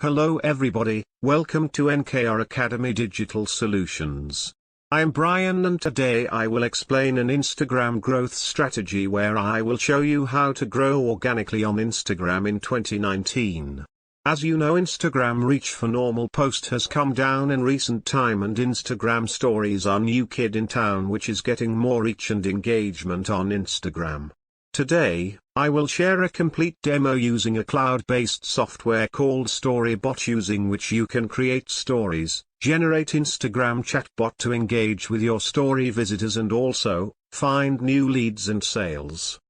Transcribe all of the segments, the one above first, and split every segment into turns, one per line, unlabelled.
Hello everybody, welcome to NKR Academy Digital Solutions. I'm Brian and today I will explain an Instagram growth strategy where I will show you how to grow organically on Instagram in 2019. As you know, Instagram reach for normal post has come down in recent time and Instagram stories are new kid in town which is getting more reach and engagement on Instagram. Today, I will share a complete demo using a cloud-based software called StorieBot using which you can create stories, generate Instagram chatbot to engage with your story visitors and also, find new leads and sales.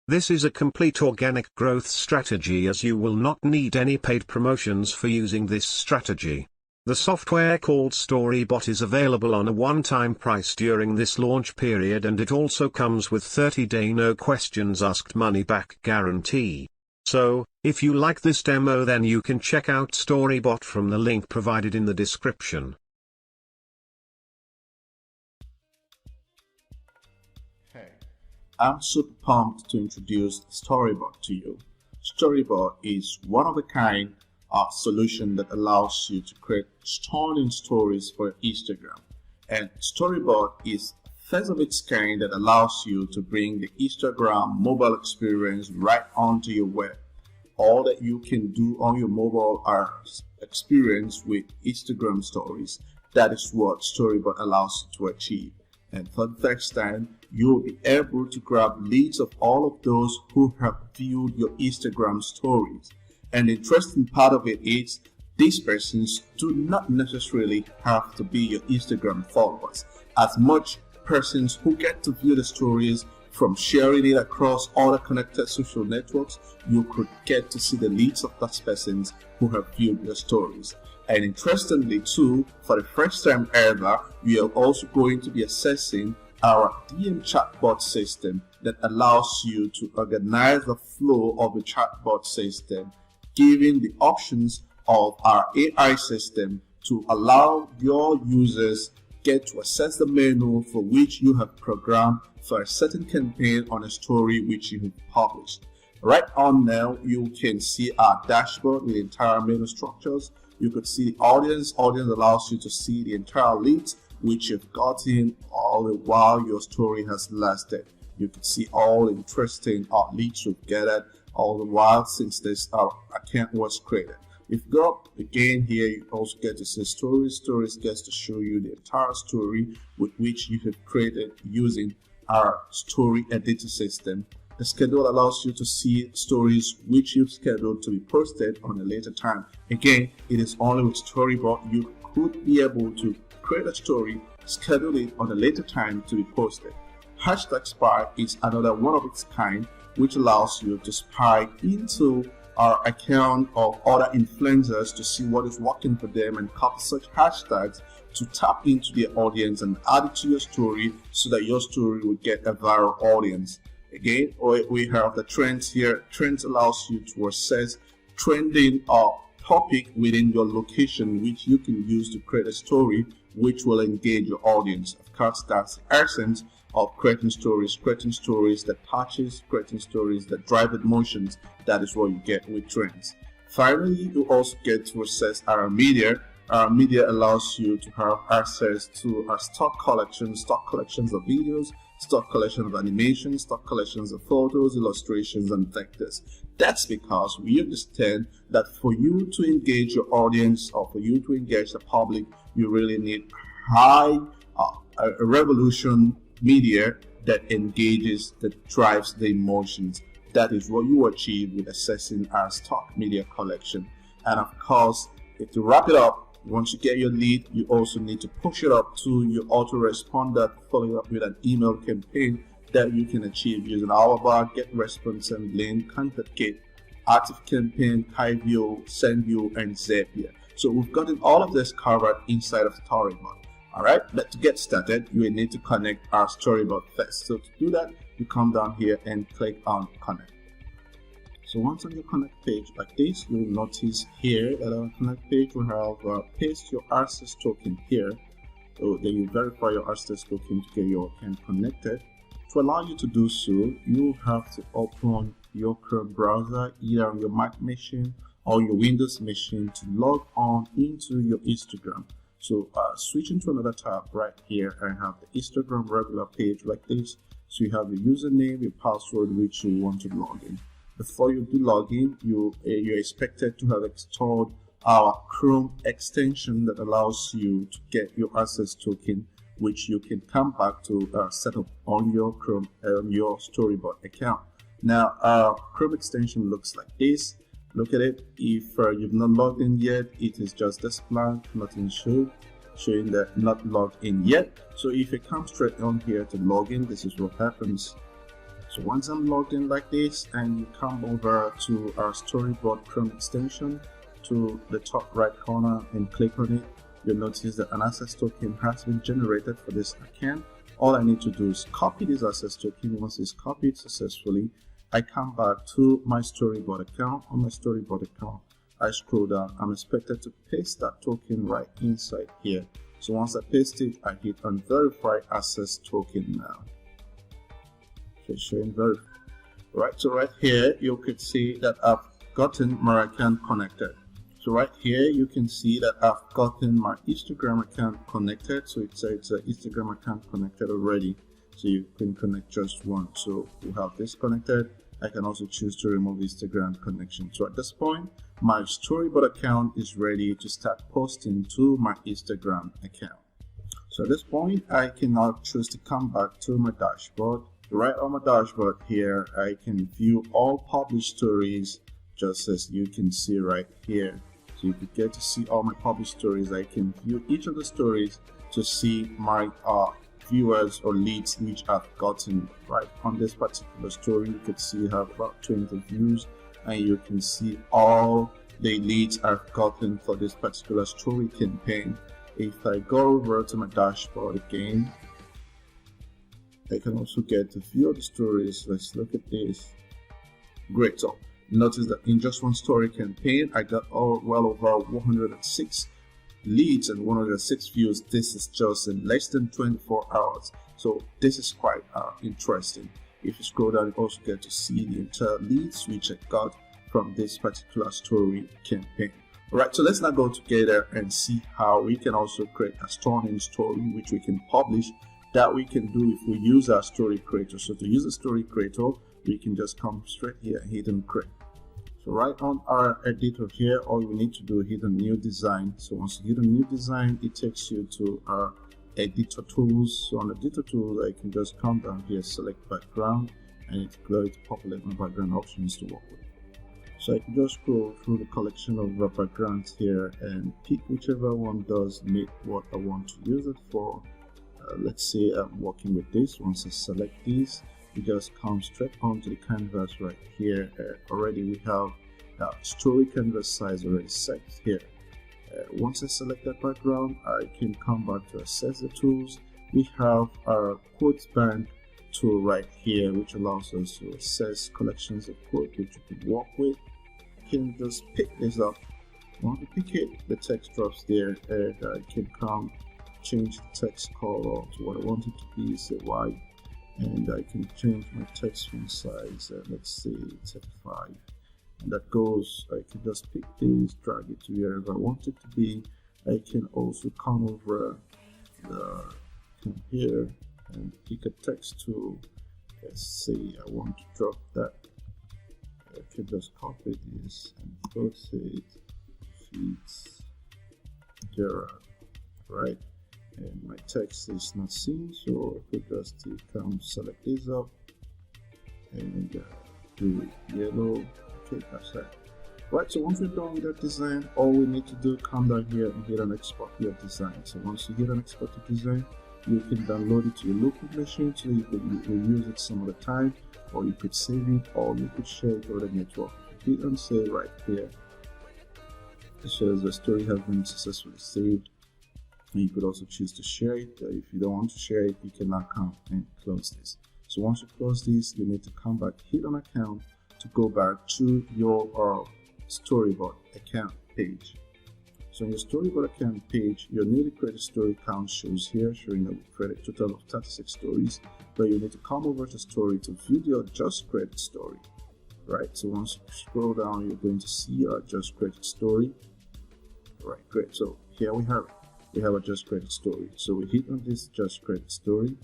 This is a complete organic growth strategy as you will not need any paid promotions for using this strategy. The software called StorieBot is available on a one-time price during this launch period and it also comes with 30-day no questions asked money-back guarantee. So, if you like this demo then you can check out StorieBot from the link provided in the description.
Hey, I'm super pumped to introduce StorieBot to you. StorieBot is one of a kind solution that allows you to create stunning stories for Instagram. And StorieBot is first of its kind that allows you to bring the Instagram mobile experience right onto your web. All that you can do on your mobile are experience with Instagram stories. That is what StorieBot allows you to achieve. And for the first time, you'll be able to grab leads of all of those who have viewed your Instagram stories. And the interesting part of it is these persons do not necessarily have to be your Instagram followers. As much persons who get to view the stories from sharing it across other connected social networks, you could get to see the leads of those persons who have viewed your stories. And interestingly too, for the first time ever, we are also going to be assessing our DM chatbot system that allows you to organize the flow of the chatbot system, giving the options of our AI system to allow your users get to access the menu for which you have programmed for a certain campaign on a story which you have published. Right on now, you can see our dashboard with the entire menu structures. You could see the audience. Audience allows you to see the entire leads which you've gotten all the while your story has lasted. You can see all interesting leads you've gathered all the while since this account was created. If you go up again here, you also get to see stories. Stories gets to show you the entire story with which you have created using our story editor system. The schedule allows you to see stories which you've scheduled to be posted on a later time. Again, it is only with StorieBot you could be able to create a story, schedule it on a later time to be posted. Hashtag Spy is another one of its kind, which allows you to spy into our account of other influencers to see what is working for them and copy such hashtags to tap into their audience and add it to your story so that your story will get a viral audience. Again, we have the trends here. Trends allows you to access trending topic within your location which you can use to create a story which will engage your audience. Of course, that's the essence of creating stories that touches, creating stories that drive emotions. That is what you get with trends. Finally, you also get to access our media. Our media allows you to have access to our stock collections of videos, stock collection of animations, stock collections of photos, illustrations, and vectors. That's because we understand that for you to engage your audience or for you to engage the public, you really need high revolution media that engages, that drives the emotions. That is what you achieve with accessing our stock media collection. And of course, to wrap it up, once you get your lead, you also need to push it up to your autoresponder, following up with an email campaign that you can achieve using our get response and link, ContactKit, active campaign, HighView, SendView, and Zapier. So we've gotten all of this covered inside of StorieBot. Alright, but to get started, you will need to connect our StorieBot first. So to do that, you come down here and click on Connect. So once on your Connect page like this, you will notice here that on Connect page we have paste your RSS token here. So then you verify your RSS token to get your account connected. To allow you to do so, you have to open your Chrome browser either on your Mac machine on your Windows machine to log on into your Instagram. So switching to another tab right here, I have the Instagram regular page like this. So you have your username, your password, which you want to log in. Before you do login, you're expected to have installed our Chrome extension that allows you to get your access token, which you can come back to set up on your Chrome your Storyboard account. Now, our Chrome extension looks like this. Look at it. If you've not logged in yet, it is just this blank, nothing showing that not logged in yet. So if you come straight on here to log in, this is what happens. So once I'm logged in like this, and you come over to our Storyboard Chrome extension to the top right corner and click on it, you'll notice that an access token has been generated for this account. All I need to do is copy this access token. Once it's copied successfully, I come back to my Storyboard account. On my Storyboard account, I scroll down. I'm expected to paste that token right inside here. So once I paste it, I hit on verify access token now. Okay, showing verify. Right, so right here, you could see that I've gotten my account connected. So right here, you can see that I've gotten my Instagram account connected. So it's an Instagram account connected already. So you can connect just one. So we have this connected. I can also choose to remove Instagram connection. So at this point, my Storyboard account is ready to start posting to my Instagram account. So at this point, I can now choose to come back to my dashboard. Right on my dashboard here, I can view all published stories, just as you can see right here. So you could get to see all my published stories. I can view each of the stories to see my viewers or leads which I've gotten. Right on this particular story, you could see I have about 20 views, and you can see all the leads I've gotten for this particular story campaign. If I go over to my dashboard again, I can also get to view the stories. Let's look at this. Great. So notice that in just one story campaign, I got well over 106 leads and 106 views. This is just in less than 24 hours. So this is quite interesting. If you scroll down, you also get to see the entire leads which I got from this particular story campaign. All right, so let's now go together and see how we can also create a stunning story which we can publish, that we can do if we use our story creator. So to use a story creator, we can just come straight here and hit and create. So right on our editor here, all you need to do is hit a new design. So once you hit a new design, it takes you to our editor tools. So on editor tools, I can just come down here, select background, and it's going to populate my background options to work with. So I can just scroll through the collection of backgrounds here and pick whichever one does meet what I want to use it for. Let's say I'm working with this. Once I select this, we just come straight onto the canvas right here. Already we have story canvas size already set here. Once I select that background, I can come back to access the tools. We have our quotes bank tool right here, which allows us to access collections of quotes which we can work with. I can just pick this up. Once I pick it, the text drops there, and I can come change the text color to what I want it to be, say white, and I can change my text font size, let's say 35, and that goes. I can just pick this, drag it to wherever I want it to be. I can also come over come here and pick a text tool. Let's say I want to drop that. I can just copy this and rotate feeds there, right? And my text is not seen, so I could just come select this up and do yellow. Okay, that's that. Right, so once we're done with that design, all we need to do, come down here and hit an export your design. So once you hit an export your design, you can download it to your local machine so you could use it some other time, or you could save it, or you could share it over the network. Hit and save right here. It shows the story has been successfully saved. You could also choose to share it. If you don't want to share it, you can now come and close this. So once you close this, you need to come back, hit on account to go back to your Storyboard account page. So on your Storyboard account page, your newly created story count shows here, showing that we created a total of 36 stories, but you need to come over to story to view your just created story. Right, so once you scroll down, you're going to see our just created story. Right, great. So here we have it. We have a just created story. So we hit on this just created story.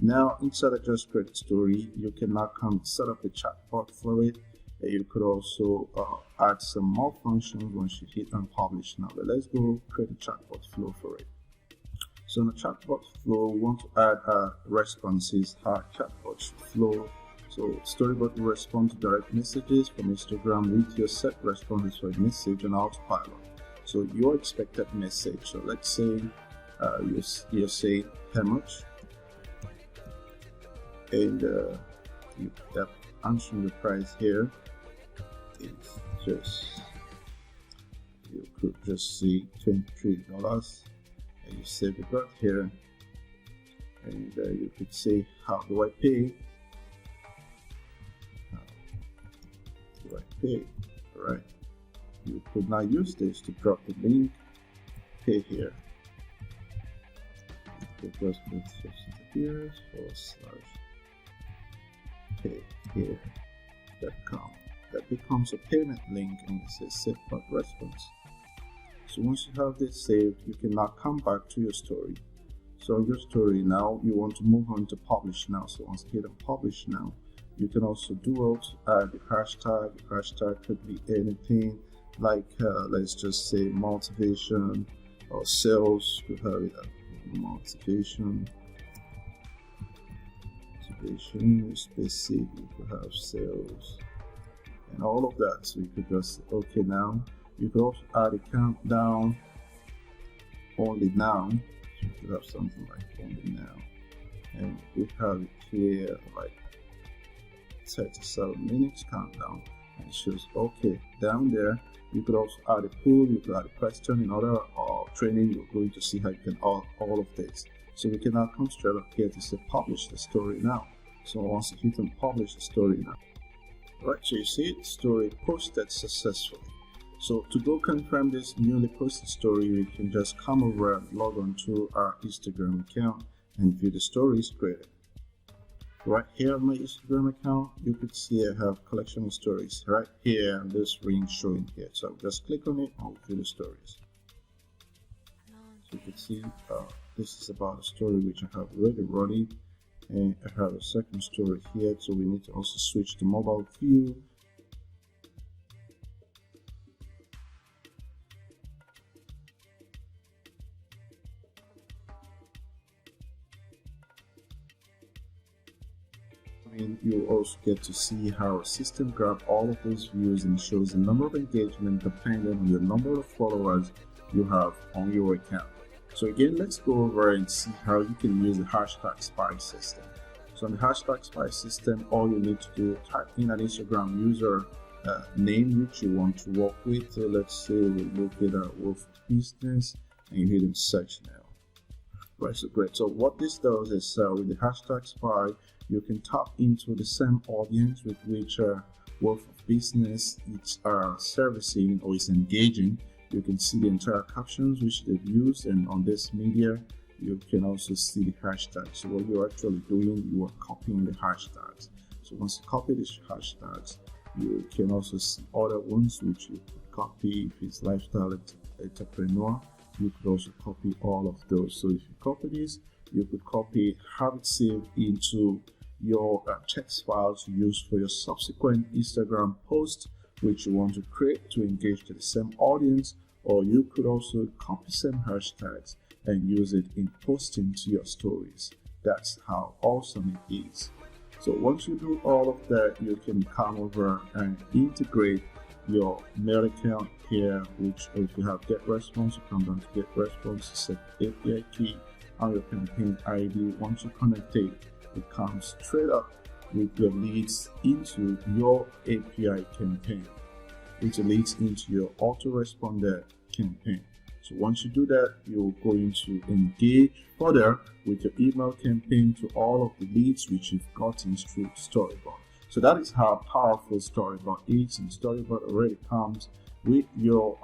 Now inside a just created story, you can now come set up a chatbot for it. You could also add some more functions once you hit on publish now. But let's go create a chatbot flow for it. So in the chatbot flow, we want to add responses. How chatbot should flow. So Storyboard will respond to direct messages from Instagram with your set responses for a message and autopilot. So your expected message. So let's say you say how much, and you have answering the price here is just, you could just say $23, and you save the dot here, and you could say how do I pay. Right, you could now use this to drop the link, pay here. You could just put here /pay here.com. That becomes a payment link, and it says save bot response. So once you have this saved, you can now come back to your story. So on your story now, you want to move on to publish now. So once you hit on publish now, you can also do add the hashtag. The hashtag could be anything like let's just say motivation or sales. You could have it motivation, specific. You could have sales and all of that. So you could just okay now. You could also add a countdown, only now. So you could have something like only now, and we have it here like 37 minutes countdown, and it shows okay down there. You could also add a poll, you could add a question. In other training, you're going to see how you can all of this. So we can now come straight up here to say publish the story now. So once you hit on publish the story now, right, so you see the story posted successfully. So to go confirm this newly posted story, you can just come over and log on to our Instagram account and view the stories created. Right here on my Instagram account, you could see I have collection of stories right here, and this ring showing here. So I'll just click on it and I'll view the stories. So you can see this is about a story which I have already running, and I have a second story here. So we need to also switch to mobile view. You also get to see how our system grabs all of those views and shows the number of engagement depending on the number of followers you have on your account. So again, let's go over and see how you can use the hashtag spy system. So on the hashtag spy system, all you need to do, type in an Instagram user name which you want to work with. So let's say we look at our Wolf Business, and you hit in search now. Right, so great. So what this does is with the hashtag spy, you can tap into the same audience with which Wolf of Business is servicing or is engaging. You can see the entire captions which they've used, and on this media you can also see the hashtags. So what you're actually doing, you are copying the hashtags. So once you copy these hashtags, you can also see other ones which you could copy. If it's lifestyle entrepreneur, you could also copy all of those. So if you copy this, you could copy, have it saved into your text files to use for your subsequent Instagram post which you want to create to engage to the same audience, or you could also copy some hashtags and use it in posting to your stories. That's how awesome it is. So once you do all of that, you can come over and integrate your mail account here, which if you have get response, you come down to get response, set API key and your campaign ID. Once you connect it, it comes straight up with your leads into your API campaign, which leads into your autoresponder campaign. So once you do that, you're going to engage further with your email campaign to all of the leads which you've gotten through Storyboard. So that is how powerful Storyboard is, and Storyboard already comes with your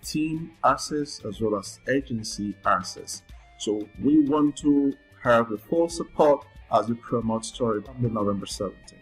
team access as well as agency access. So we want to have the full support as we promote Storyboard on November 17th.